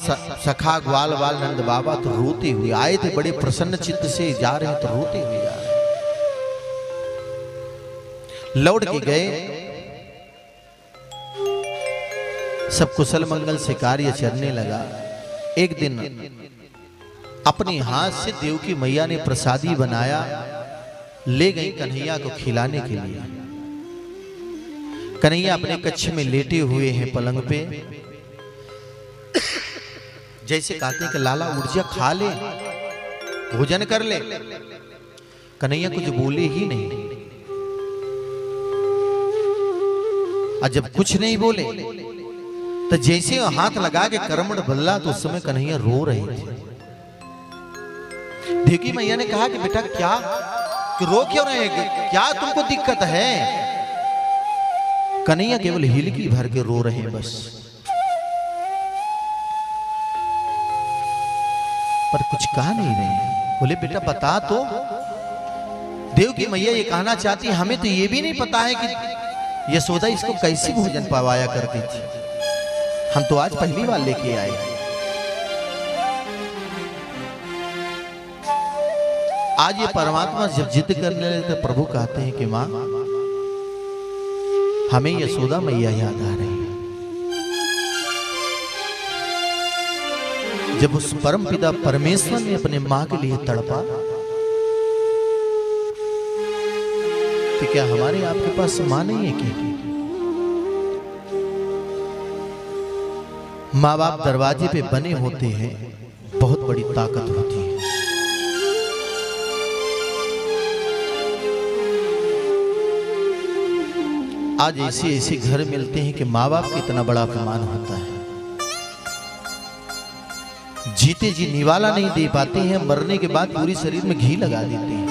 सखा ग्वाल वाल नंद बाबा तो रोते हुए आए थे, बड़े प्रसन्न चित्त से जा रहे हैं तो रोते हुए जा रहे हैं। लौट के गए, सब कुशल मंगल से कार्य चलने लगा। एक दिन अपने हाथ से देवकी मैया ने प्रसादी बनाया, ले गई कन्हैया को खिलाने के लिए। कन्हैया अपने कक्ष में लेटे हुए हैं पलंग पे, जैसे कहते कि लाला उठ जा, खा ले, भोजन कर ले। कन्हैया कुछ बोले ही नहीं, और जब कुछ नहीं बोले तो जैसे हाथ लगा के करमण बल्ला, तो उस समय कन्हैया रो रहे थे। देवकी मैया ने कहा कि बेटा क्या, कि रो क्यों रहे, क्या तुमको दिक्कत है? कन्हैया केवल हिलकी भर के रो रहे हैं बस, पर कुछ कहा नहीं रहे। बोले बेटा बता तो। देवकी मैया ये कहना चाहती, हमें तो ये भी नहीं पता है कि यशोदा इसको कैसे भोजन पावाया करती थी, हम तो आज पहली बार लेके आए। आज ये परमात्मा जब जिद करने लगे तो प्रभु कहते हैं कि मां हमें यशोदा मैया याद आ रही है। जब उस परम पिता परमेश्वर ने अपने मां के लिए तड़पा, तो क्या हमारे आपके पास मां नहीं है क्या? माँ बाप दरवाजे पे बने होते हैं, बहुत बड़ी ताकत होती है। आज ऐसे ऐसे घर मिलते हैं कि माँ बाप का इतना बड़ा अपमान होता है। जीते जी निवाला नहीं दे पाते हैं, मरने के बाद पूरी शरीर में घी लगा देते हैं।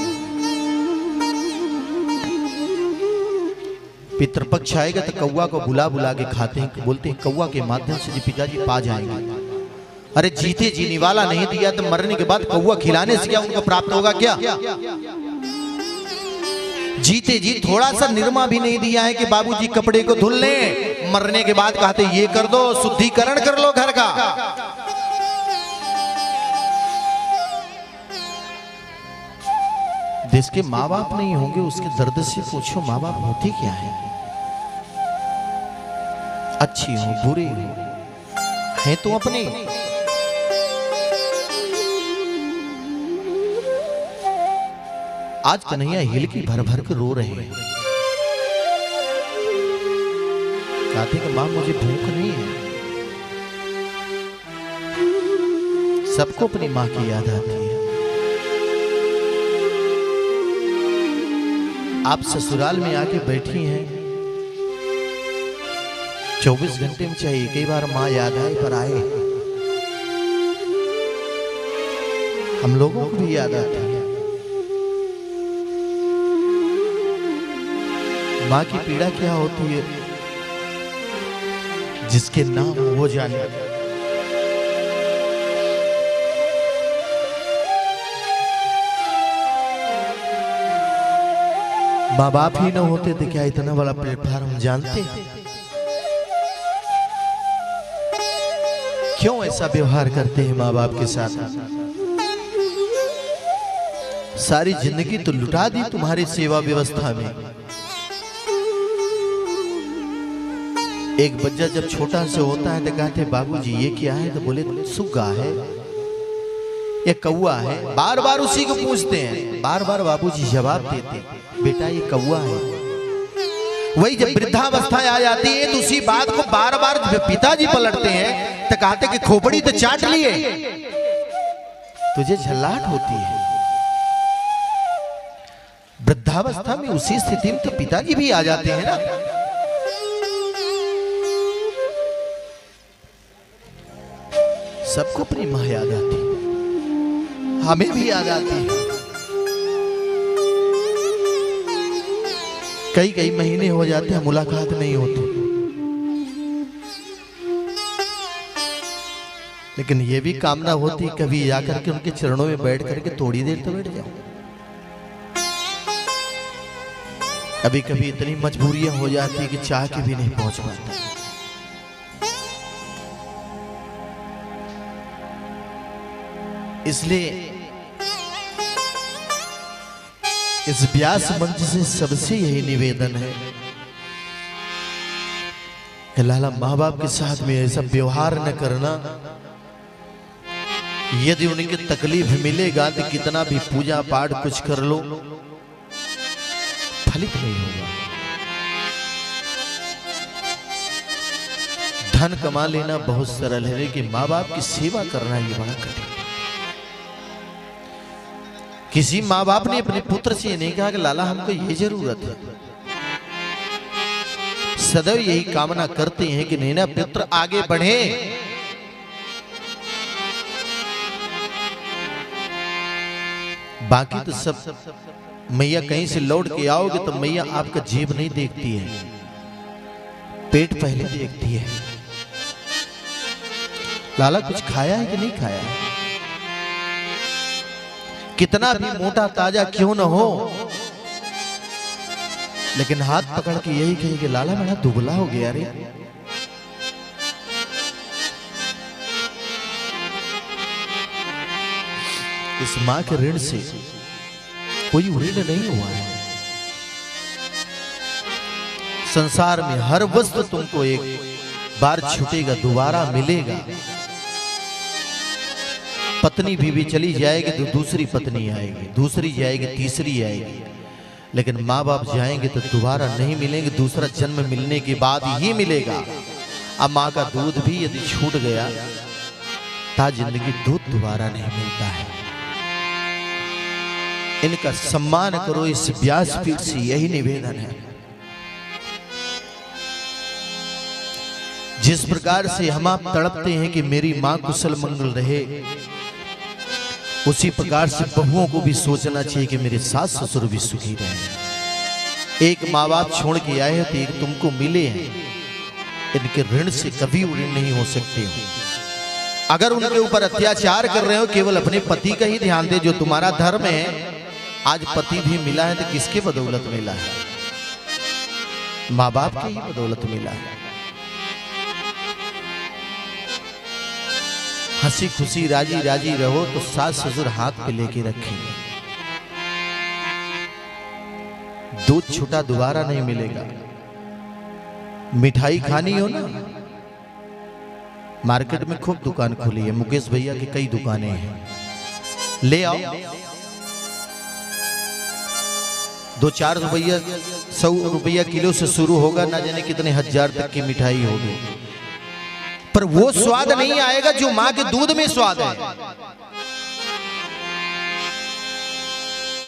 पितृपक्ष आएगा तो कौवा को बुला बुला के खाते हैं, बोलते हैं कौवा के माध्यम से जी पिताजी पा जाएंगे। अरे जीते जी निवाला नहीं दिया तो मरने के बाद कौवा खिलाने से क्या उनको प्राप्त होगा क्या? जीते जी थोड़ा सा निरमा भी नहीं दिया है कि बाबूजी कपड़े को धुल लें, मरने के बाद कहते ये कर दो, शुद्धिकरण कर लो घर का। देश के माँ बाप नहीं होंगे, उसके दर्द से पूछो माँ बाप होती क्या है? अच्छी हो बुरी हो, है तो अपने। आज कन्हैया हिलकी भर भर के रो रहे हैं, कहते कि मां मुझे भूख नहीं है। सबको अपनी मां की याद आती है। आप ससुराल में आके बैठी हैं, 24 घंटे में चाहिए कई बार मां याद आए पर आए। हम लोगों को भी याद आती है। मां की पीड़ा क्या होती है, जिसके नाम वो जाने। माँ बाप ही ना होते तो क्या इतना बड़ा प्लेटफॉर्म जानते हैं? क्यों ऐसा व्यवहार करते हैं माँ बाप के साथ? सारी जिंदगी तो लुटा दी तुम्हारी सेवा व्यवस्था में। एक बच्चा जब छोटा से होता है तो कहते बाबूजी ये क्या है, तो बोले सुग्गा है, ये कौवा है। बार बार उसी को पूछते हैं, बार बार बाबूजी जवाब देते बेटा ये कौवा है। वही जब वृद्धावस्था आ जाती है तो उसी बात को बार बार पिताजी पलटते हैं तो कहते कि खोपड़ी तो चाट लिए, तुझे झल्लाहट होती है। वृद्धावस्था में उसी स्थिति में तो पिताजी भी आ जाते हैं ना। सबको अपनी मां याद आती है, हमें भी याद आती है। कई कई महीने हो जाते हैं मुलाकात नहीं होती, लेकिन ये भी कामना होती कभी जाकर के उनके चरणों में बैठ करके थोड़ी देर तो बैठ जाओ। कभी कभी इतनी मजबूरियां हो जाती कि चाह के भी नहीं पहुंच पाता। इसलिए इस व्यास मंच से सबसे यही निवेदन है कि लाला माँ बाप के साथ में ऐसा व्यवहार न करना। यदि उनकी तकलीफ मिलेगा तो कितना भी पूजा पाठ कुछ कर लो फलित नहीं होगा। धन कमा लेना बहुत सरल है, लेकिन माँ बाप की सेवा करना ये बड़ा कठिन है। किसी माँ बाप ने अपने पुत्र से नहीं कहा कि लाला हमको ये जरूरत है, सदैव यही कामना करते हैं कि नहीं ना पुत्र आगे बढ़े। बाकी तो सब मैया कहीं से लौट के आओगे तो मैया आपका जेब नहीं देखती है, पेट पहले देखती है। लाला कुछ खाया है कि नहीं खाया है, कितना भी मोटा ताजा क्यों न हो, लेकिन हाथ पकड़ के यही कहे कि लाला बड़ा दुबला हो गया रे। इस मां के ऋण से कोई ऋण नहीं हुआ है। संसार में हर वस्तु तुमको एक बार छूटेगा, दोबारा मिलेगा। पत्नी बीवी चली जाएगी तो दूसरी पत्नी आएगी, दूसरी जाएगी, तीसरी आएगी, लेकिन माँ बाप जाएंगे तो दोबारा नहीं मिलेंगे। दूसरा जन्म मिलने के बाद ही मिलेगा। अब माँ का दूध भी यदि छूट गया ता जिंदगी दूध दोबारा नहीं मिलता है। इनका सम्मान करो, इस व्यासपीठ से यही निवेदन है। जिस प्रकार से हम आप तड़पते हैं कि मेरी मां कुशल मंगल रहे, उसी प्रकार से बहुओं को भी सोचना चाहिए कि मेरे सास ससुर भी सुखी रहे। एक माँ बाप छोड़ के आए हैं तो एक तुमको मिले हैं, इनके ऋण से कभी ऋण नहीं हो सकते हो। अगर उनके ऊपर अत्याचार कर रहे हो, केवल अपने पति का ही ध्यान दे, जो तुम्हारा धर्म है। आज पति भी मिला है तो किसके बदौलत मिला है? माँ बाप की ही बदौलत मिला है। हंसी खुशी राजी राजी रहो तो सास ससुर हाथ पे लेके रखेंगे। दूध छूटा दोबारा नहीं मिलेगा। मिठाई खानी हो ना, मार्केट में खूब दुकान खुली है, मुकेश भैया की कई दुकानें हैं, ले आओ। 2-4 रुपया 100 रुपया किलो से शुरू होगा, ना जाने कितने हजार तक की मिठाई होगी, पर वो स्वाद नहीं आएगा जो माँ के दूध में स्वाद है।